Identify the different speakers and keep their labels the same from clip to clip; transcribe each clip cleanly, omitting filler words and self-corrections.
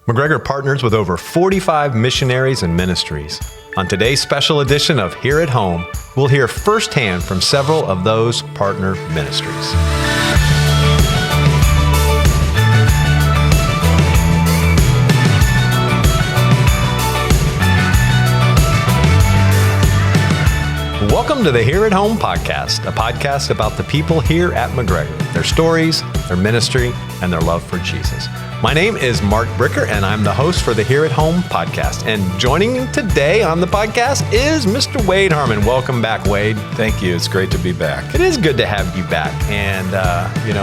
Speaker 1: McGregor partners with over 45 missionaries and ministries. On today's special edition of Here at Home, we'll hear firsthand from several of those partner ministries. Welcome to the Here at Home podcast, a podcast about the people here at McGregor, their stories, their ministry, and their love for Jesus. My name is Mark Bricker, and I'm the host for the Here at Home podcast. And joining me today on the podcast is Mr. Wade Harmon. Welcome back, Wade.
Speaker 2: Thank you. It's great to be back.
Speaker 1: It is good to have you back. And,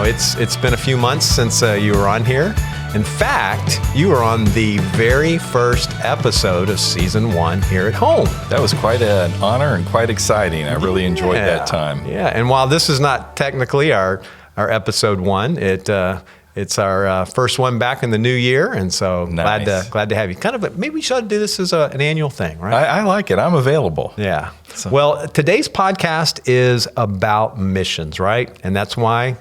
Speaker 1: it's been a few months since you were on here. In fact, you were on the very first episode of season 1 Here at Home.
Speaker 2: That was quite an honor and quite exciting. I really enjoyed that time.
Speaker 1: Yeah, and while this is not technically our episode 1, it's our first one back in the new year, and so
Speaker 2: nice.
Speaker 1: glad to have you. Maybe we should do this as an annual thing, right?
Speaker 2: I like it. I'm available.
Speaker 1: Yeah. Well, today's podcast is about missions, right? And that's why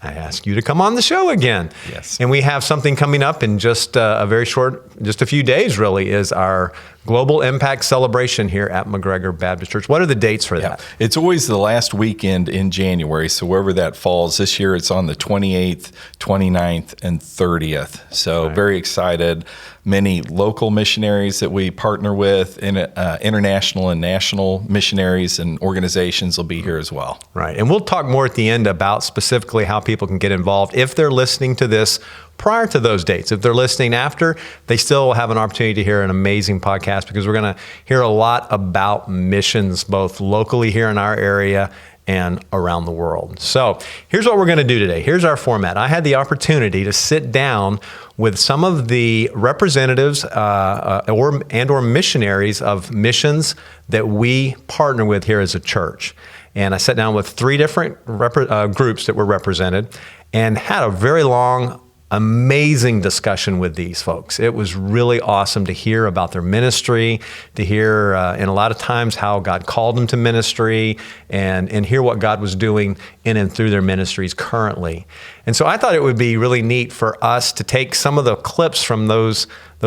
Speaker 1: I asked you to come on the show again.
Speaker 2: Yes.
Speaker 1: And we have something coming up in just a few days, really, is our Global Impact Celebration here at McGregor Baptist Church. What are the dates for that?
Speaker 2: It's always the last weekend in January, so wherever that falls. This year it's on the 28th, 29th, and 30th. So Very excited. Many local missionaries that we partner with, and international and national missionaries and organizations will be here as well.
Speaker 1: Right. And we'll talk more at the end about specifically how people can get involved if they're listening to this prior to those dates. If they're listening after, they still have an opportunity to hear an amazing podcast, because we're going to hear a lot about missions, both locally here in our area and around the world. So here's what we're going to do today. Here's our format. I had the opportunity to sit down with some of the representatives or missionaries of missions that we partner with here as a church. And I sat down with 3 different groups that were represented and had a very long, amazing discussion with these folks. It was really awesome to hear about their ministry, to hear, and a lot of times, how God called them to ministry, and hear what God was doing in and through their ministries currently. And so I thought it would be really neat for us to take some of the clips from those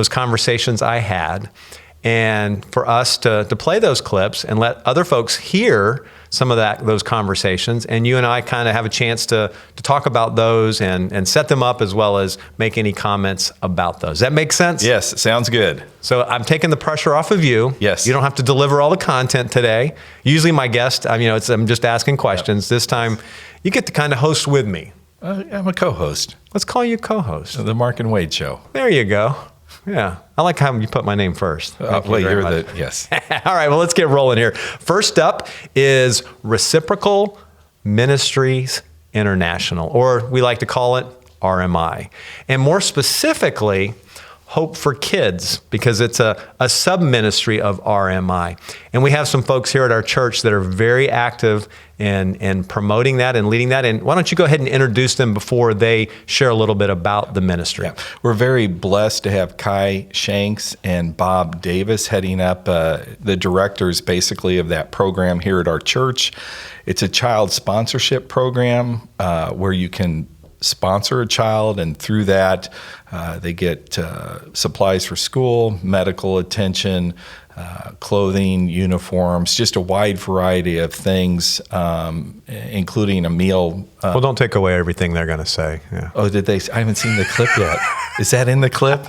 Speaker 1: conversations I had, and for us to play those clips and let other folks hear some of those conversations, and you and I kind of have a chance to talk about those and set them up, as well as make any comments about those. Does that make sense?
Speaker 2: Yes, sounds good.
Speaker 1: So I'm taking the pressure off of you.
Speaker 2: Yes.
Speaker 1: You don't have to deliver all the content today. Usually my guest, I'm just asking questions. This time, you get to kind of host with me.
Speaker 2: I'm a co-host.
Speaker 1: Let's call you co-host.
Speaker 2: The Mark and Wade Show.
Speaker 1: There you go. Yeah. I like how you put my name first.
Speaker 2: Yes.
Speaker 1: All right, well, let's get rolling here. First up is Reciprocal Ministries International, or we like to call it RMI. And more specifically, Hope for Kids, because it's a sub-ministry of RMI. And we have some folks here at our church that are very active in promoting that and leading that. And why don't you go ahead and introduce them before they share a little bit about the ministry?
Speaker 2: Yeah. We're very blessed to have Kai Shanks and Bob Davis heading up the directors, basically, of that program here at our church. It's a child sponsorship program where you can sponsor a child, and through that, they get supplies for school, medical attention, clothing, uniforms, just a wide variety of things, including a meal.
Speaker 1: Well, don't take away everything they're going to say. Yeah.
Speaker 2: Oh, did they? I haven't seen the clip yet. Is that in the clip?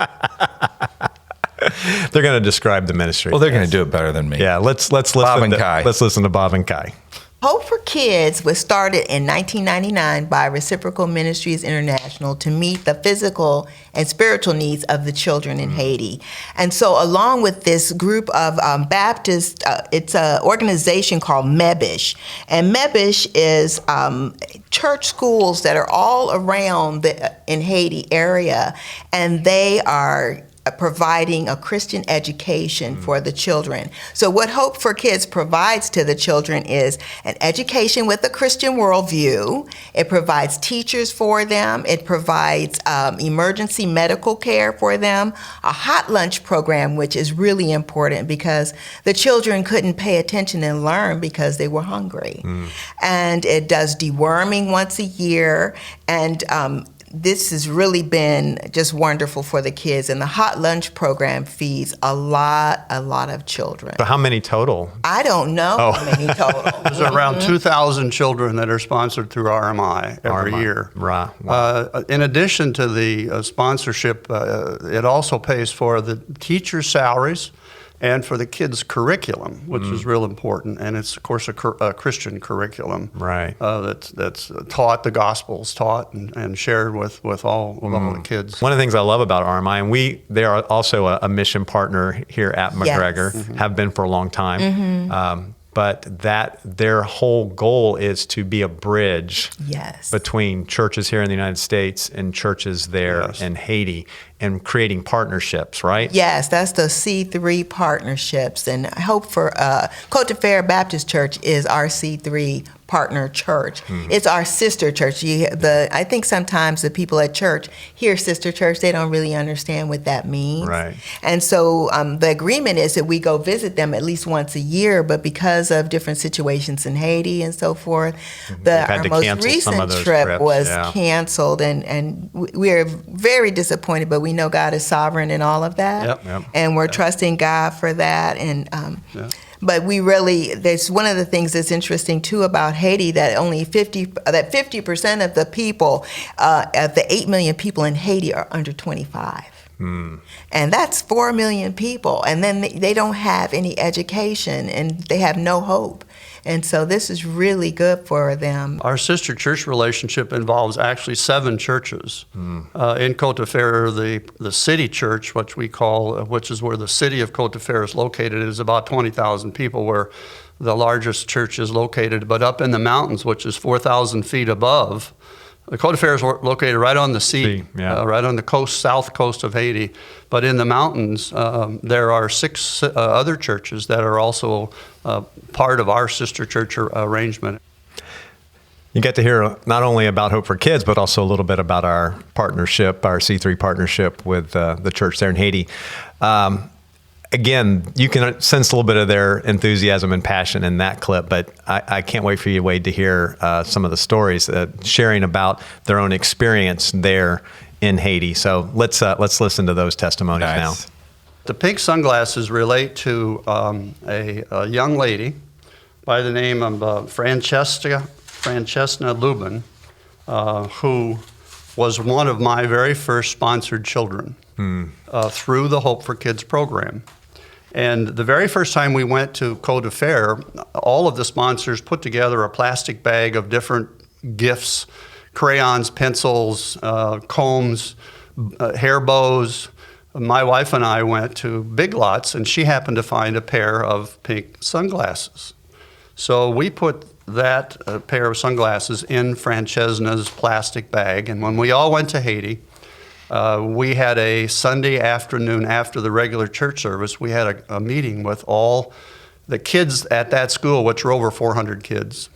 Speaker 1: They're going to describe the ministry.
Speaker 2: Well, they're going to do it better than me.
Speaker 1: Yeah, let's listen.
Speaker 2: Bob and Kai.
Speaker 1: Let's listen to Bob and Kai.
Speaker 3: Hope for Kids was started in 1999 by Reciprocal Ministries International to meet the physical and spiritual needs of the children in Haiti. And so along with this group of Baptists, it's an organization called MEBISH. And MEBISH is church schools that are all around in Haiti area, and they are providing a Christian education for the children. So what Hope for Kids provides to the children is an education with a Christian worldview. It provides teachers for them. It provides emergency medical care for them, a hot lunch program, which is really important because the children couldn't pay attention and learn because they were hungry. And it does deworming once a year, and this has really been just wonderful for the kids. And the hot lunch program feeds a lot of children.
Speaker 1: So how many total?
Speaker 3: I don't know how many total.
Speaker 4: There's around 2,000 children that are sponsored through RMI every year.
Speaker 1: Right. Wow.
Speaker 4: In addition to the sponsorship, it also pays for the teachers' salaries and for the kids' curriculum, which is real important. And it's, of course, a Christian curriculum.
Speaker 1: Right.
Speaker 4: That's taught, the gospel's taught and shared with all the kids.
Speaker 1: One of the things I love about RMI, and they are also a mission partner here at McGregor, have been for a long time. But their whole goal is to be a bridge between churches here in the United States and churches there in Haiti, and creating partnerships, right?
Speaker 3: Yes, that's the C3 partnerships. And I hope for Côte d'Ivoire Baptist Church is our C3 partner church. It's our sister church. I think sometimes the people at church hear sister church, they don't really understand what that means.
Speaker 1: Right.
Speaker 3: And so the agreement is that we go visit them at least once a year, but because of different situations in Haiti and so forth, our most recent trip was canceled, and we are very disappointed, but we know God is sovereign in all of that. And we're trusting God for that. And but there's one of the things that's interesting too about Haiti, that only 50% of the people, of the 8 million people in Haiti, are under 25. And that's 4 million people. And then they don't have any education and they have no hope. And so this is really good for them.
Speaker 4: Our sister church relationship involves actually 7 churches. In Côte d'Ivoire, the city church, which we call, which is where the city of Côte d'Ivoire is located, is about 20,000 people, where the largest church is located. But up in the mountains, which is 4,000 feet above, the Côte d'Ivoire is located right on the sea, right on the coast, south coast of Haiti. But in the mountains, there are 6 other churches that are also part of our sister church arrangement.
Speaker 1: You get to hear not only about Hope for Kids, but also a little bit about our partnership, our C3 partnership with the church there in Haiti. Again, you can sense a little bit of their enthusiasm and passion in that clip, but I can't wait for you, Wade, to hear some of the stories, sharing about their own experience there in Haiti. So let's listen to those testimonies now.
Speaker 4: The pink sunglasses relate to a young lady by the name of Francesca Lubin, who was one of my very first sponsored children through the Hope for Kids program. And the very first time we went to Côte d'Ivoire, all of the sponsors put together a plastic bag of different gifts: crayons, pencils, combs, hair bows. My wife and I went to Big Lots, and she happened to find a pair of pink sunglasses. So we put that pair of sunglasses in Francesca's plastic bag, and when we all went to Haiti, we had a Sunday afternoon after the regular church service. We had a meeting with all the kids at that school, which were over 400 kids,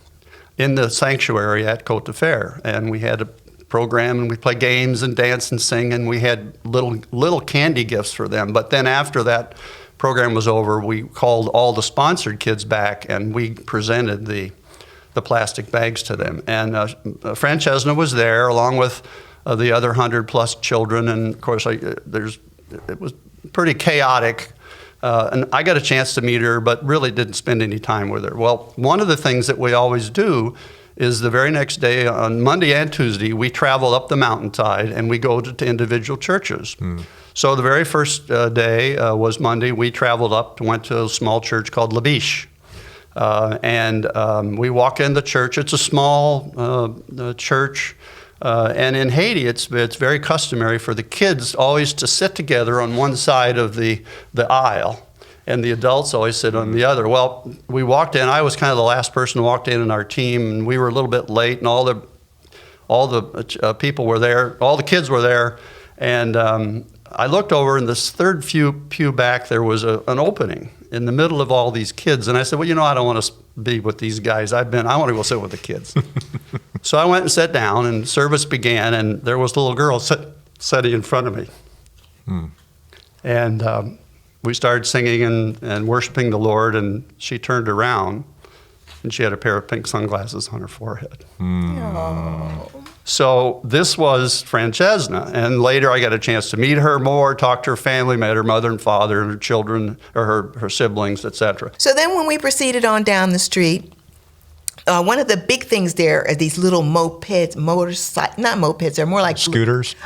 Speaker 4: in the sanctuary at Côte d'Ivoire. And we had a program, and we played games and dance and sing, and we had little candy gifts for them. But then after that program was over, we called all the sponsored kids back, and we presented the plastic bags to them. And Francesca was there along with the other 100+ children, and of course, it was pretty chaotic. And I got a chance to meet her, but really didn't spend any time with her. Well, one of the things that we always do is the very next day, on Monday and Tuesday, we travel up the mountainside and we go to individual churches. So the very first day was Monday. We traveled up, went to a small church called La Biche. And we walk in the church. It's a small church. And in Haiti, it's very customary for the kids always to sit together on one side of the aisle, and the adults always sit on the other. Well, we walked in. I was kind of the last person who walked in our team, and we were a little bit late, and all the people were there, all the kids were there, and I looked over in this third pew back. There was an opening in the middle of all these kids, and I said, well, I don't want to be with these guys. I want to go sit with the kids. So I went and sat down, and service began, and there was a little girl sitting in front of me. And we started singing and worshiping the Lord, and she turned around, and she had a pair of pink sunglasses on her forehead. So this was Francesca, and later I got a chance to meet her more, talk to her family, met her mother and father, her children, or her siblings, etc.
Speaker 3: So then when we proceeded on down the street, one of the big things there are these little mopeds, not mopeds, they're more like
Speaker 1: Scooters?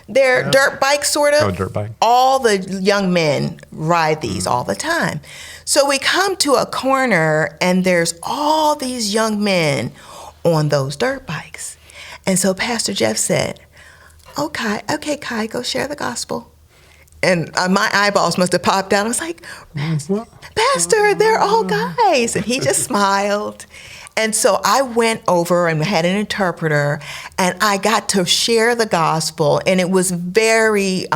Speaker 3: They're dirt bikes, sort of.
Speaker 1: Oh, dirt bike.
Speaker 3: All the young men ride these all the time. So we come to a corner, and there's all these young men on those dirt bikes. And so Pastor Jeff said, okay, Kai, go share the gospel. And my eyeballs must have popped out. I was like, Pastor, they're all guys. And he just smiled. And so I went over and had an interpreter, and I got to share the gospel. And it was very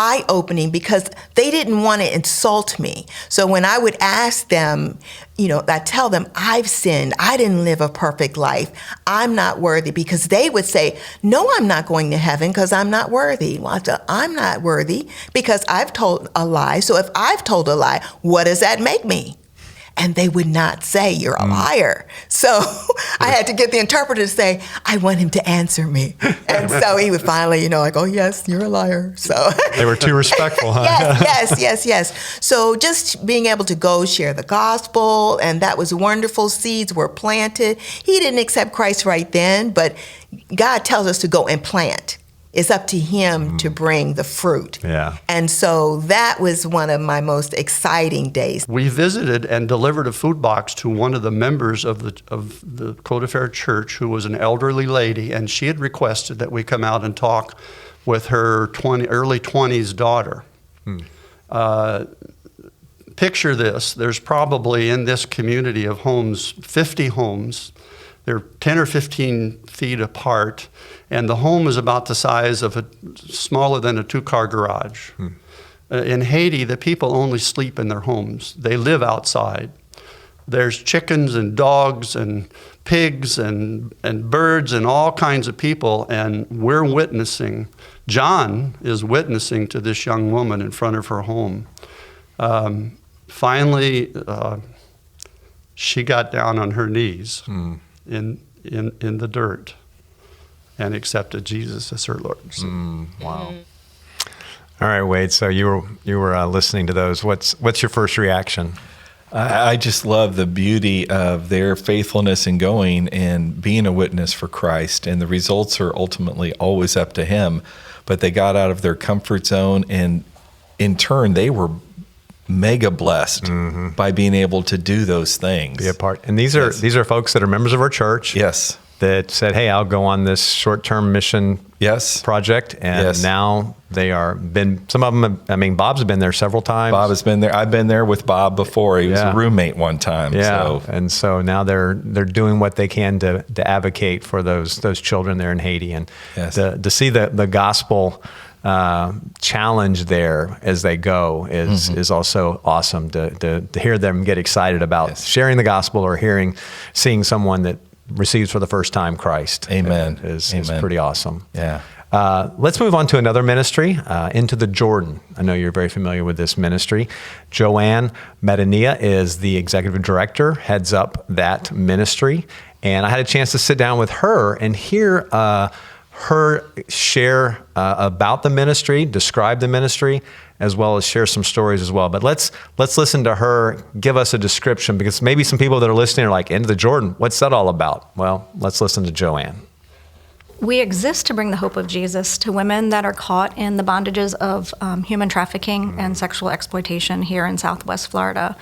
Speaker 3: eye-opening because they didn't want to insult me. So when I would ask them, I tell them, I've sinned. I didn't live a perfect life. I'm not worthy, because they would say, no, I'm not going to heaven because I'm not worthy. Well, I'm not worthy because I've told a lie. So if I've told a lie, what does that make me? And they would not say, you're a liar. So I had to get the interpreter to say, I want him to answer me. And so he would finally, oh, yes, you're a liar. So
Speaker 1: They were too respectful, huh?
Speaker 3: Yes. So just being able to go share the gospel, and that was wonderful. Seeds were planted. He didn't accept Christ right then, but God tells us to go and plant. It's up to him to bring the fruit.
Speaker 1: Yeah.
Speaker 3: And so that was one of my most exciting days.
Speaker 4: We visited and delivered a food box to one of the members of the Cote d'Ivoire church, who was an elderly lady, and she had requested that we come out and talk with her early 20s daughter. Picture this. There's probably in this community of homes, 50 homes. They're 10 or 15 feet apart, and the home is about the size of smaller than a two-car garage. In Haiti, the people only sleep in their homes. They live outside. There's chickens and dogs and pigs and birds and all kinds of people, and we're witnessing. John is witnessing to this young woman in front of her home. Finally, she got down on her knees in the dirt and accepted Jesus as her Lord.
Speaker 1: Wow. All right, Wade. So you were listening to those. What's your first reaction?
Speaker 2: I just love the beauty of their faithfulness in going and being a witness for Christ, and the results are ultimately always up to him. But they got out of their comfort zone, and in turn, they were mega blessed by being able to do those things.
Speaker 1: Be a part. And these are folks that are members of our church.
Speaker 2: Yes.
Speaker 1: That said, hey, I'll go on this short-term mission project. And now they some of them, Bob's been there several times.
Speaker 2: Bob has been there. I've been there with Bob before. He was a roommate one time.
Speaker 1: Yeah. And so now they're doing what they can to advocate for those children there in Haiti. And to see the gospel challenge there as they go is also awesome to hear them get excited about sharing the gospel or seeing someone that receives for the first time Christ.
Speaker 2: Amen.
Speaker 1: Is pretty awesome.
Speaker 2: Yeah.
Speaker 1: Let's move on to another ministry, Into the Jordan. I know you're very familiar with this ministry. Joanne Medania is the executive director, heads up that ministry. And I had a chance to sit down with her and hear her share about the ministry, describe the ministry, as well as share some stories as well. But let's listen to her give us a description, because maybe some people that are listening are like, Into the Jordan, what's that all about? Well, let's listen to Joanne.
Speaker 5: We exist to bring the hope of Jesus to women that are caught in the bondages of human trafficking and sexual exploitation here in Southwest Florida.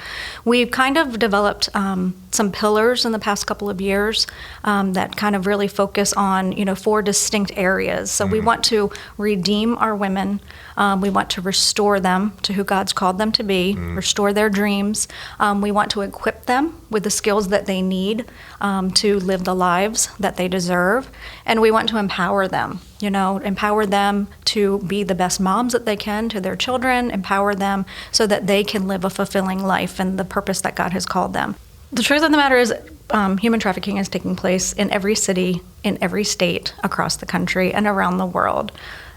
Speaker 5: We've kind of developed some pillars in the past couple of years that kind of really focus on 4 distinct areas. So we want to redeem our women. We want to restore them to who God's called them to be, restore their dreams. We want to equip them with the skills that they need to live the lives that they deserve. And we want to empower them, empower them to be the best moms that they can to their children, empower them so that they can live a fulfilling life and the purpose that God has called them. The truth of the matter is human trafficking is taking place in every city, in every state across the country and around the world.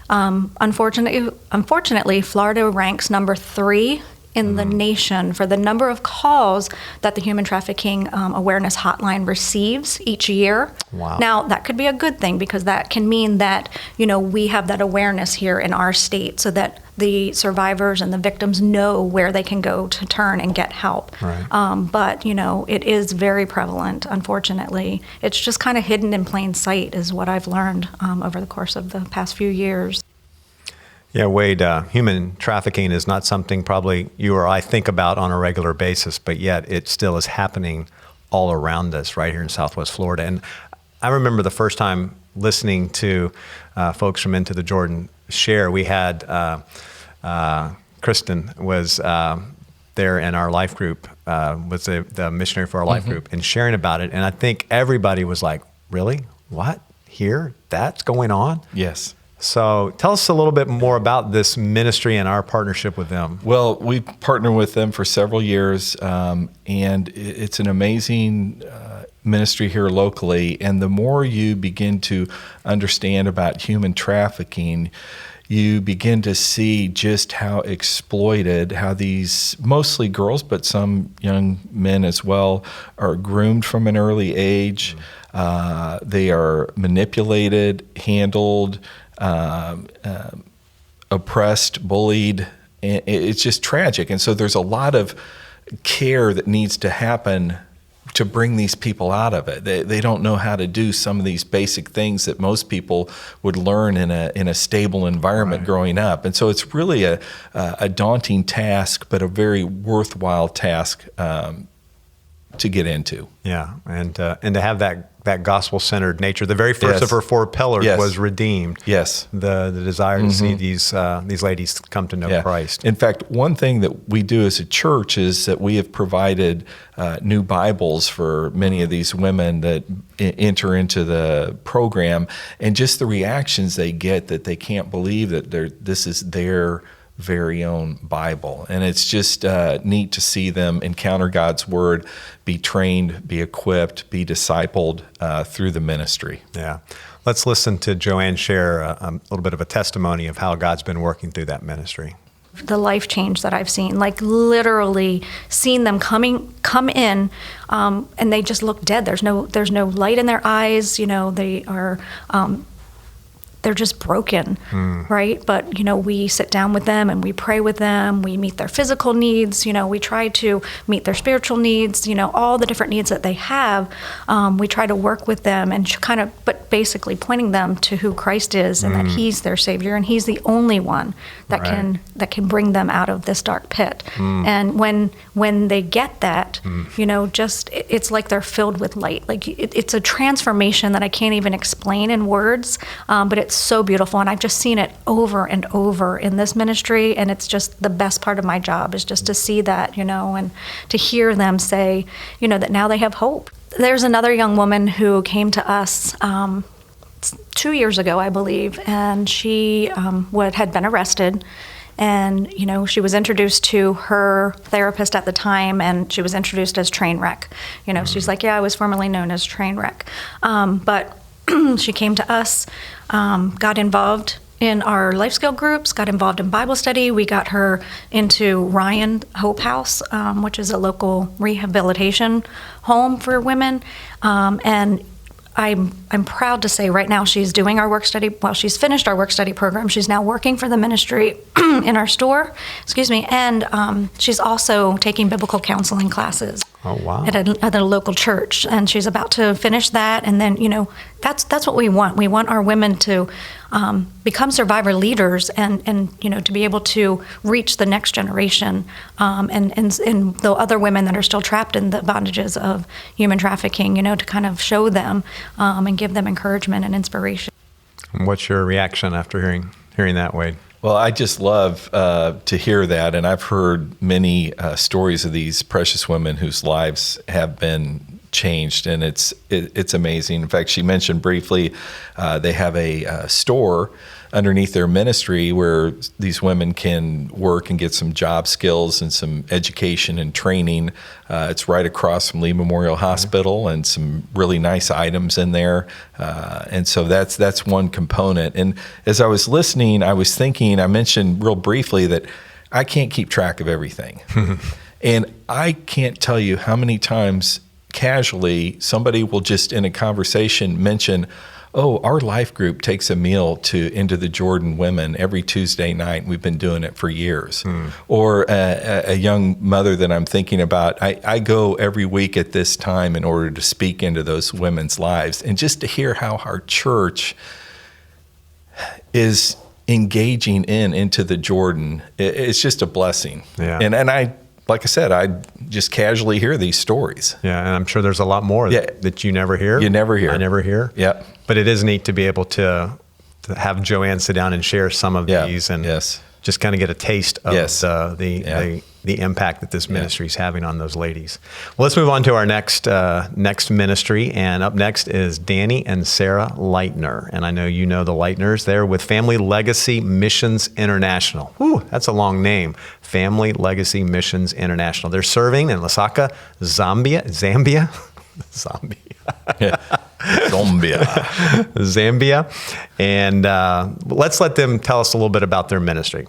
Speaker 5: Unfortunately, Florida ranks number 3 in the nation for the number of calls that the Human Trafficking Awareness Hotline receives each year.
Speaker 1: Wow.
Speaker 5: Now, that could be a good thing because that can mean that, we have that awareness here in our state so that the survivors and the victims know where they can go to turn and get help.
Speaker 1: Right.
Speaker 5: But, it is very prevalent, unfortunately. It's just kind of hidden in plain sight is what I've learned over the course of the past few years.
Speaker 1: Yeah, Wade, human trafficking is not something probably you or I think about on a regular basis, but yet it still is happening all around us right here in Southwest Florida. And I remember the first time listening to folks from Into the Jordan share. We had Kristen was there in our life group, was the missionary for our life group, and sharing about it. And I think everybody was like, really? What? Here? That's going on?
Speaker 2: Yes.
Speaker 1: So tell us a little bit more about this ministry and our partnership with them.
Speaker 2: Well, we partnered with them for several years, and it's an amazing ministry here locally. And the more you begin to understand about human trafficking, you begin to see just how exploited, how these mostly girls, but some young men as well, are groomed from an early age. They are manipulated, handled, oppressed, bullied. And it's just tragic. And so there's a lot of care that needs to happen to bring these people out of it. They don't know how to do some of these basic things that most people would learn in a stable environment growing up. And so it's really a daunting task, but a very worthwhile task to get into.
Speaker 1: Yeah, and to have that gospel-centered nature. The very first of her four pillars was redeemed.
Speaker 2: Yes.
Speaker 1: The desire to see these ladies come to know Christ.
Speaker 2: In fact, one thing that we do as a church is that we have provided new Bibles for many of these women that enter into the program, and just the reactions they get that they can't believe that this is their very own Bible. And it's just neat to see them encounter God's Word, be trained, be equipped, be discipled through the ministry.
Speaker 1: Yeah. Let's listen to Joanne share a little bit of a testimony of how God's been working through that ministry.
Speaker 5: The life change that I've seen, like literally seeing them come in, and they just look dead. There's no light in their eyes. They are they're just broken, right? But, we sit down with them and we pray with them. We meet their physical needs. We try to meet their spiritual needs, all the different needs that they have. We try to work with them and but basically pointing them to who Christ is and that He's their Savior and He's the only one that can bring them out of this dark pit. And when they get that, it's like they're filled with light. Like it's a transformation that I can't even explain in words, but it's so beautiful, and I've just seen it over and over in this ministry, and it's just the best part of my job is just to see that, and to hear them say, that now they have hope. There's another young woman who came to us 2 years ago, I believe, and she had been arrested. And, she was introduced to her therapist at the time, and she was introduced as Trainwreck. She's like, yeah, I was formerly known as Trainwreck. But she came to us, got involved in our life skill groups, got involved in Bible study. We got her into Ryan Hope House, which is a local rehabilitation home for women. And I'm proud to say right now she's doing our work study. Well, she's finished our work study program. She's now working for the ministry in our store, and she's also taking biblical counseling classes.
Speaker 1: Oh, wow.
Speaker 5: At a local church, and she's about to finish that, and then that's what we want. We want our women to become survivor leaders, and to be able to reach the next generation, and the other women that are still trapped in the bondages of human trafficking. To kind of show them and give them encouragement and inspiration.
Speaker 1: And what's your reaction after hearing that, Wade?
Speaker 2: Well, I just love to hear that, and I've heard many stories of these precious women whose lives have been changed, and it's amazing. In fact, she mentioned briefly they have a store underneath their ministry where these women can work and get some job skills and some education and training. It's right across from Lee Memorial Hospital, and some really nice items in there. And so that's one component. And as I was listening, I was thinking, I mentioned real briefly that I can't keep track of everything. And I can't tell you how many times casually somebody will just in a conversation mention, oh, our life group takes a meal to Into the Jordan women every Tuesday night. We've been doing it for years. Or a young mother that I'm thinking about, I go every week at this time in order to speak into those women's lives. And just to hear how our church is engaging into the Jordan, it's just a blessing.
Speaker 1: Yeah.
Speaker 2: And I, like I said, I just casually hear these stories.
Speaker 1: Yeah, and I'm sure there's a lot more that you never hear.
Speaker 2: You never hear.
Speaker 1: I never hear.
Speaker 2: Yep.
Speaker 1: But it is neat to be able to have Joanne sit down and share some of these and just kind of get a taste of the impact that this ministry is having on those ladies. Well, let's move on to our next ministry. And up next is Danny and Sarah Leitner. And I know you know the Leitners. They're with Family Legacy Missions International. Whew, that's a long name. Family Legacy Missions International. They're serving in Lusaka, Zambia. And let's let them tell us a little bit about their ministry.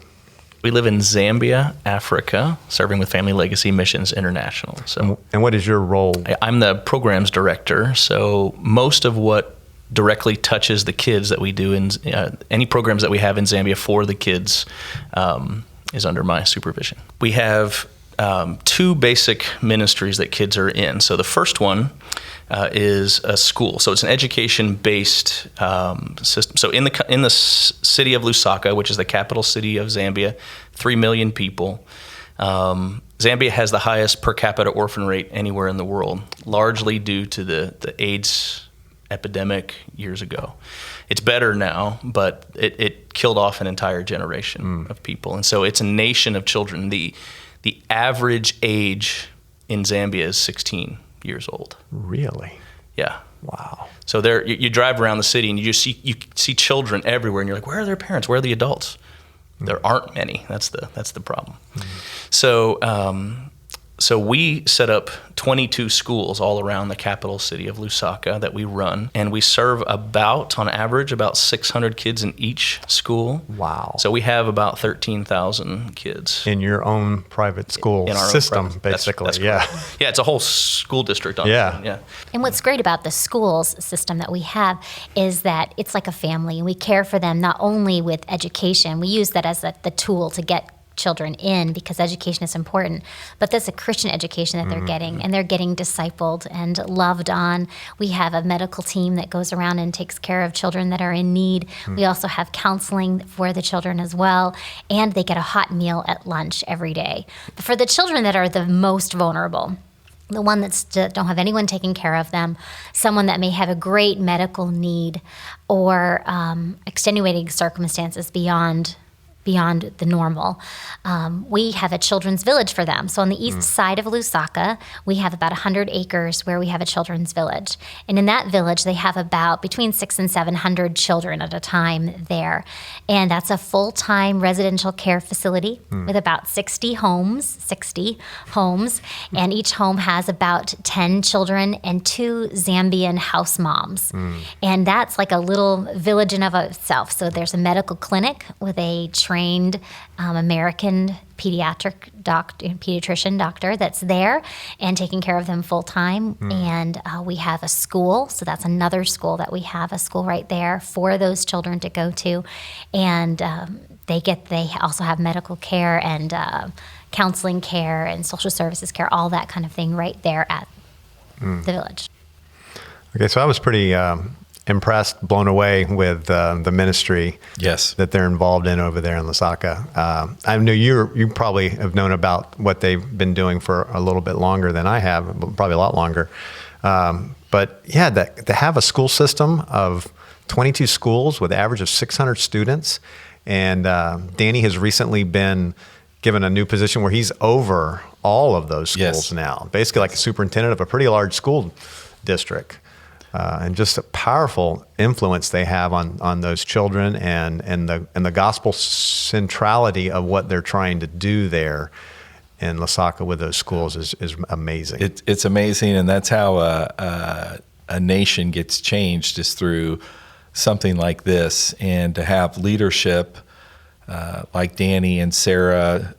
Speaker 6: We live in Zambia, Africa, serving with Family Legacy Missions International. So,
Speaker 1: and what is your role?
Speaker 6: I'm the programs director. So most of what directly touches the kids that we do in any programs that we have in Zambia for the kids is under my supervision. We have two basic ministries that kids are in. So the first one is a school. So it's an education-based system. So in the city of Lusaka, which is the capital city of Zambia, 3 million people, Zambia has the highest per capita orphan rate anywhere in the world, largely due to the AIDS epidemic years ago. It's better now, but it killed off an entire generation of people. And so it's a nation of children. The average age in Zambia is 16 years old.
Speaker 1: Really?
Speaker 6: Yeah.
Speaker 1: Wow.
Speaker 6: So there, you drive around the city and you see children everywhere, and you're like, where are their parents? Where are the adults? There aren't many. That's the problem. So we set up 22 schools all around the capital city of Lusaka that we run, and we serve on average, about 600 kids in each school.
Speaker 1: Wow.
Speaker 6: So we have about 13,000 kids.
Speaker 1: In your own private school system, basically.
Speaker 6: That's
Speaker 1: yeah.
Speaker 6: Yeah, it's a whole school district on
Speaker 1: Yeah.
Speaker 7: And what's great about the schools system that we have is that it's like a family, and we care for them not only with education. We use that as the tool to get children in because education is important, but that's a Christian education that they're getting, and they're getting discipled and loved on. We have a medical team that goes around and takes care of children that are in need. We also have counseling for the children as well, and they get a hot meal at lunch every day. But for the children that are the most vulnerable, the one that don't have anyone taking care of them, someone that may have a great medical need or extenuating circumstances beyond the normal. We have a children's village for them. So on the east side of Lusaka, we have about 100 acres where we have a children's village. And in that village, they have about between 600 and 700 children at a time there. And that's a full-time residential care facility with about 60 homes. And each home has about 10 children and 2 Zambian house moms. And that's like a little village in of itself. So there's a medical clinic with a trained American pediatrician doctor that's there and taking care of them full time. And we have a school, so that's another school that we have, a school right there for those children to go to. And they also have medical care and counseling care and social services care, all that kind of thing right there at the village.
Speaker 1: Okay, so I was pretty impressed, blown away with the ministry that they're involved in over there in Lusaka. I know you probably have known about what they've been doing for a little bit longer than I have, probably a lot longer. But yeah, to have a school system of 22 schools with an average of 600 students, and Danny has recently been given a new position where he's over all of those schools now, basically like a superintendent of a pretty large school district. And just a powerful influence they have on those children and the gospel centrality of what they're trying to do there in Lusaka with those schools is amazing.
Speaker 2: It's amazing, and that's how a nation gets changed, is through something like this, and to have leadership like Danny and Sarah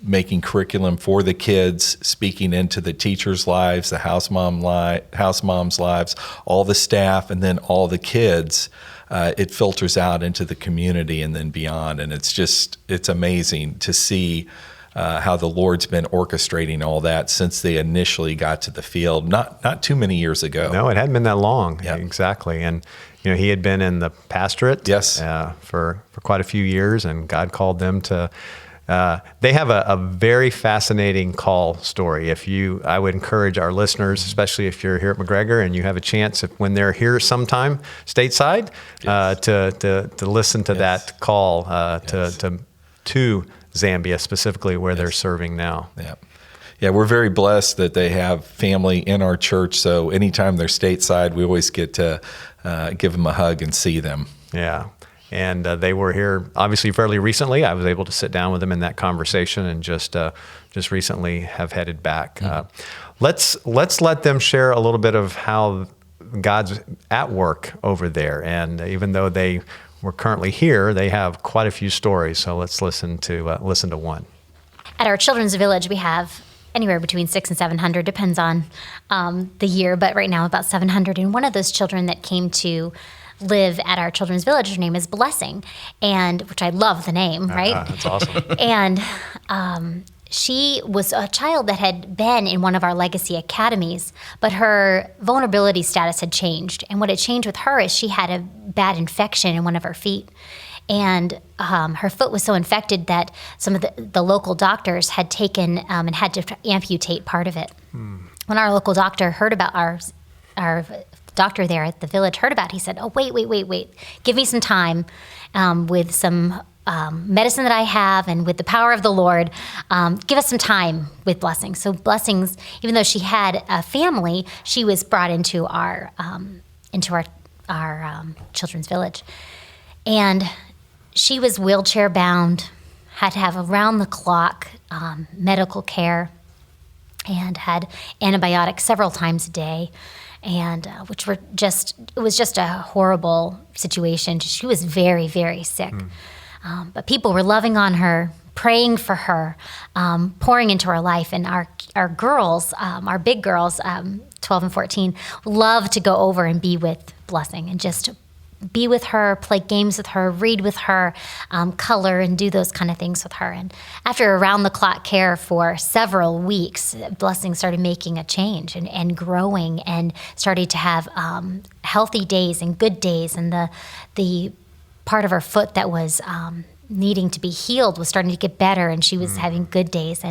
Speaker 2: making curriculum for the kids, speaking into the teachers' lives, the house moms' lives, all the staff, and then all the kids. It filters out into the community and then beyond. And it's amazing to see how the Lord's been orchestrating all that since they initially got to the field, not too many years ago.
Speaker 1: No, it hadn't been that long.
Speaker 2: Yep.
Speaker 1: Exactly. And he had been in the pastorate
Speaker 2: Yes.
Speaker 1: For quite a few years, and God called them to. They have a very fascinating call story. I would encourage our listeners, especially if you're here at McGregor and you have a chance, when they're here sometime stateside, to listen to that call to Zambia specifically, where they're serving now.
Speaker 2: Yeah, we're very blessed that they have family in our church. So anytime they're stateside, we always get to give them a hug and see them.
Speaker 1: Yeah. And they were here obviously fairly recently. I was able to sit down with them in that conversation, and just recently have headed back. Let's let them share a little bit of how God's at work over there. And even though they were currently here, they have quite a few stories. So let's listen to one.
Speaker 7: At our children's village, we have anywhere between 600 and 700, depends on the year, but right now about 700. And one of those children that came to live at our children's village, her name is Blessing, which I love the name, right?
Speaker 1: That's awesome.
Speaker 7: And she was a child that had been in one of our legacy academies, but her vulnerability status had changed. And what had changed with her is she had a bad infection in one of her feet. And her foot was so infected that some of the local doctors had taken and had to amputate part of it. When our local doctor heard about our doctor there at the village heard about it, he said, "Oh, wait. Give me some time with some medicine that I have and with the power of the Lord. Give us some time with Blessing." So Blessings, even though she had a family, she was brought into our children's village. And she was wheelchair bound, had to have around-the-clock medical care, and had antibiotics several times a day. And it was just a horrible situation. She was very, very sick. But people were loving on her, praying for her, pouring into her life. And our girls, our big girls, 12 and 14, love to go over and be with Blessing and just be with her, play games with her, read with her, color, and do those kind of things with her. And after around-the-clock care for several weeks, Blessing started making a change and growing, and started to have healthy days and good days. And the part of her foot that was needing to be healed was starting to get better, and she was having good days.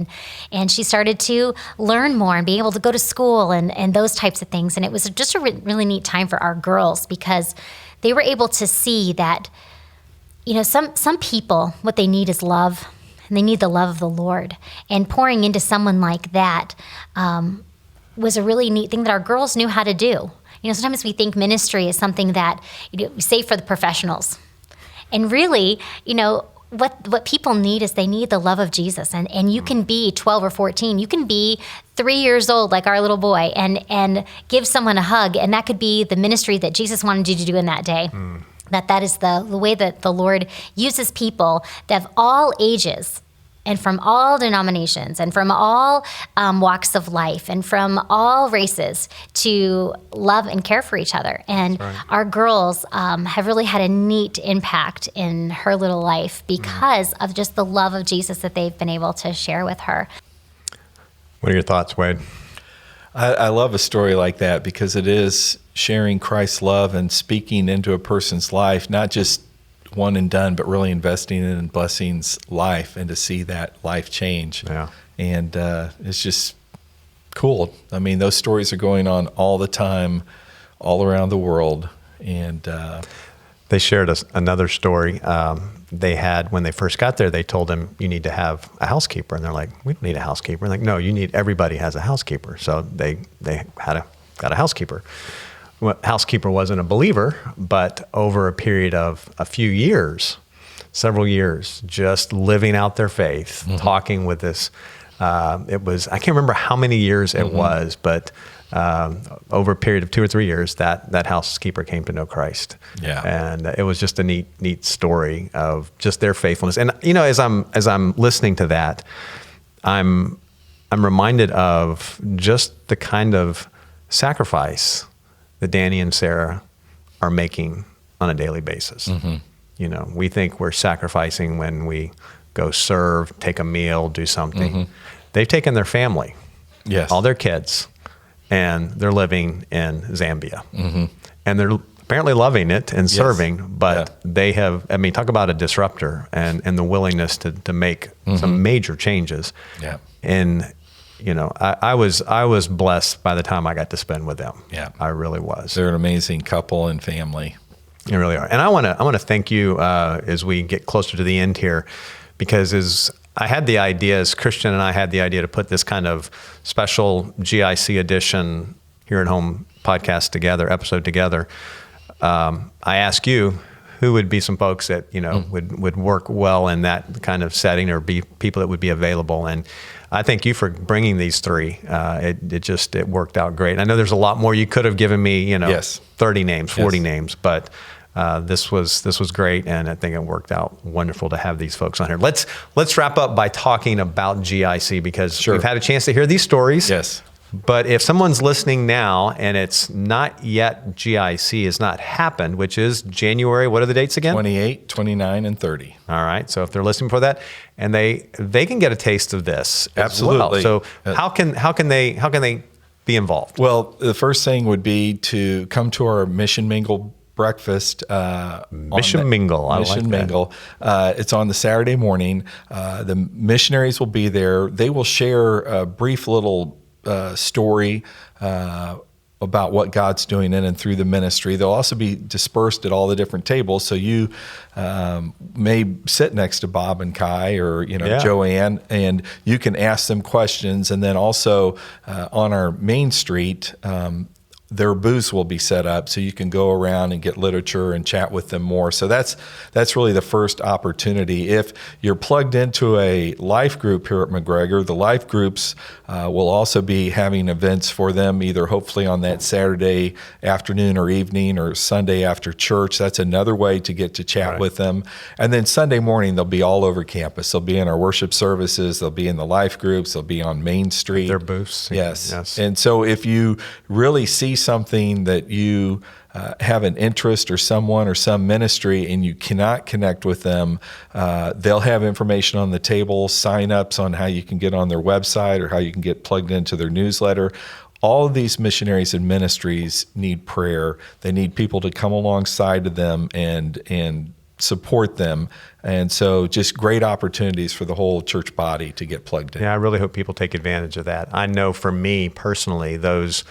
Speaker 7: And she started to learn more and be able to go to school and those types of things. And it was just a really neat time for our girls, because they were able to see that, some people, what they need is love, and they need the love of the Lord. And pouring into someone like that was a really neat thing that our girls knew how to do. Sometimes we think ministry is something that we save for the professionals. And really, what people need is they need the love of Jesus. And you can be 12 or 14. You can be 3 years old, like our little boy, and give someone a hug. And that could be the ministry that Jesus wanted you to do in that day. That is the way that the Lord uses people that have all ages and from all denominations and from all walks of life and from all races to love and care for each other. And our girls have really had a neat impact in her little life because of just the love of Jesus that they've been able to share with her.
Speaker 1: What are your thoughts, Wade?
Speaker 2: I love a story like that, because it is sharing Christ's love and speaking into a person's life, not just one and done, but really investing in Blessing's life and to see that life change.
Speaker 1: Yeah.
Speaker 2: And it's just cool. I mean, those stories are going on all the time, all around the world. And
Speaker 1: they shared another story. They had, when they first got there, they told them, "You need to have a housekeeper." And they're like, "We don't need a housekeeper." And like, "No, everybody has a housekeeper." So they got a housekeeper. Well, housekeeper wasn't a believer, but over a period of a few years, several years, just living out their faith, talking with this It was, I can't remember how many years it was, but over a period of 2 or 3 years, that housekeeper came to know Christ.
Speaker 2: Yeah.
Speaker 1: And it was just a neat story of just their faithfulness. And as I'm listening to that, I'm reminded of just the kind of sacrifice that Danny and Sarah are making on a daily basis. We think we're sacrificing when we go serve, take a meal, do something. They've taken their family, all their kids, and they're living in Zambia. And they're apparently loving it and serving, but they have, talk about a disruptor and the willingness to make some major changes.
Speaker 2: Yeah.
Speaker 1: And, I was blessed by the time I got to spend with them.
Speaker 2: Yeah.
Speaker 1: I really was.
Speaker 2: They're an amazing couple and family.
Speaker 1: They really are. And I want to thank you as we get closer to the end here, because as Christian and I had the idea to put this kind of special GIC edition Here at Home podcast episode together, I asked you who would be some folks that, would work well in that kind of setting, or be people that would be available. And I thank you for bringing these three. It worked out great. I know there's a lot more. You could have given me, 30 names, 40 names, but this was great, and I think it worked out wonderful to have these folks on here. Let's wrap up by talking about GIC, because we've had a chance to hear these stories.
Speaker 2: Yes.
Speaker 1: But if someone's listening now and it's not yet GIC, has not happened, which is January, what are the dates again?
Speaker 2: 28, 29, and 30.
Speaker 1: All right. So if they're listening for that, and they can get a taste of this as well.
Speaker 2: Absolutely.
Speaker 1: So how can they be involved?
Speaker 2: Well, the first thing would be to come to our Mission Mingle breakfast.
Speaker 1: Mission Mingle. I
Speaker 2: Mission
Speaker 1: like that.
Speaker 2: Mingle. It's on the Saturday morning. The missionaries will be there. They will share a brief little story about what God's doing in and through the ministry. They'll also be dispersed at all the different tables, so you may sit next to Bob and Kai, or Joanne, and you can ask them questions. And then also on our main street, their booths will be set up so you can go around and get literature and chat with them more. So that's really the first opportunity. If you're plugged into a life group here at McGregor, the life groups will also be having events for them, either hopefully on that Saturday afternoon or evening, or Sunday after church. That's another way to get to chat with them. And then Sunday morning, they'll be all over campus. They'll be in our worship services. They'll be in the life groups. They'll be on Main Street.
Speaker 1: Their booths.
Speaker 2: Yes. And so if you really see something that you have an interest, or someone or some ministry, and you cannot connect with them, they'll have information on the table, sign-ups on how you can get on their website or how you can get plugged into their newsletter. All of these missionaries and ministries need prayer. They need people to come alongside of them and support them. And so just great opportunities for the whole church body to get plugged in.
Speaker 1: Yeah, I really hope people take advantage of that. I know for me personally, those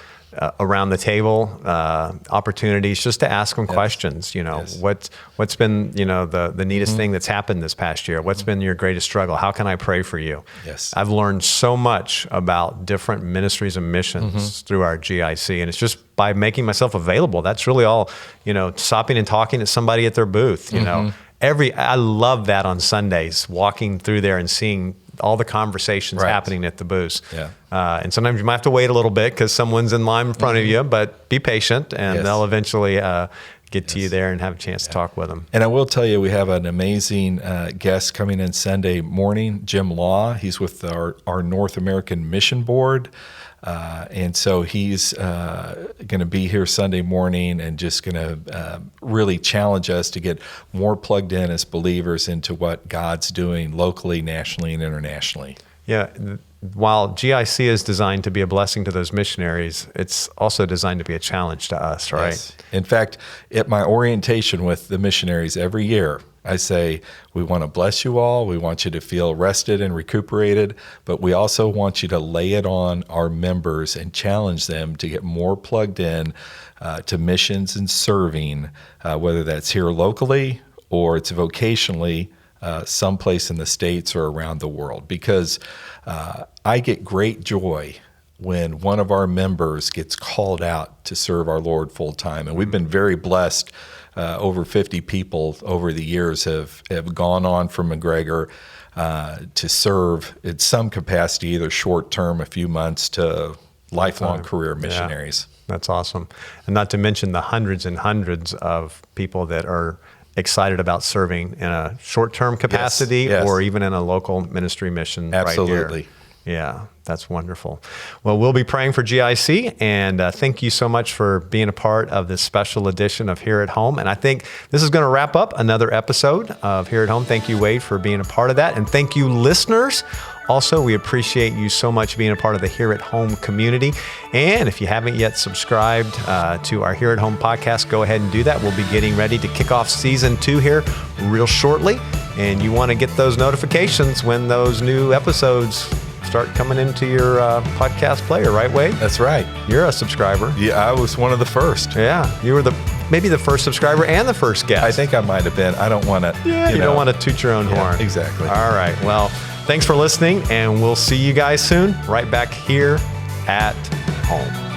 Speaker 1: around the table opportunities just to ask them questions. What's been the neatest thing that's happened this past year? What's been your greatest struggle? How can I pray for you?
Speaker 2: Yes.
Speaker 1: I've learned so much about different ministries and missions through our GIC, and it's just by making myself available. That's really all. Stopping and talking to somebody at their booth. I love that on Sundays, walking through there and seeing all the conversations happening at the booths.
Speaker 2: Yeah.
Speaker 1: And sometimes you might have to wait a little bit because someone's in line in front of you, but be patient, and they'll eventually get to you there and have a chance to talk with them.
Speaker 2: And I will tell you, we have an amazing guest coming in Sunday morning, Jim Law. He's with our North American Mission Board. And so he's going to be here Sunday morning and just going to really challenge us to get more plugged in as believers into what God's doing locally, nationally, and internationally.
Speaker 1: Yeah. While GIC is designed to be a blessing to those missionaries, it's also designed to be a challenge to us, right?
Speaker 2: Yes. In fact, at my orientation with the missionaries every year, I say, we want to bless you all. We want you to feel rested and recuperated, but we also want you to lay it on our members and challenge them to get more plugged in to missions and serving, whether that's here locally or it's vocationally someplace in the States or around the world. Because I get great joy when one of our members gets called out to serve our Lord full time. And we've been very blessed. Over 50 people over the years have gone on from McGregor. to serve in some capacity, either short term, a few months, to lifelong career missionaries.
Speaker 1: Yeah, that's awesome. And not to mention the hundreds and hundreds of people that are excited about serving in a short-term capacity
Speaker 2: Yes.
Speaker 1: or even in a local ministry mission
Speaker 2: Absolutely.
Speaker 1: right here. Yeah, that's wonderful. Well, we'll be praying for GIC, and thank you so much for being a part of this special edition of Here at Home. And I think this is going to wrap up another episode of Here at Home. Thank you, Wade, for being a part of that. And thank you, listeners. Also, we appreciate you so much being a part of the Here at Home community. And if you haven't yet subscribed to our Here at Home podcast, go ahead and do that. We'll be getting ready to kick off season 2 here real shortly. And you want to get those notifications when those new episodes start coming into your podcast player, right, Wade?
Speaker 2: That's right.
Speaker 1: You're a subscriber.
Speaker 2: Yeah, I was one of the first.
Speaker 1: Yeah, you were maybe the first subscriber and the first guest.
Speaker 2: I think I might have been. I don't want to.
Speaker 1: Yeah, you don't want to toot your own horn.
Speaker 2: Exactly.
Speaker 1: All right. Well, thanks for listening, and we'll see you guys soon, right back here at home.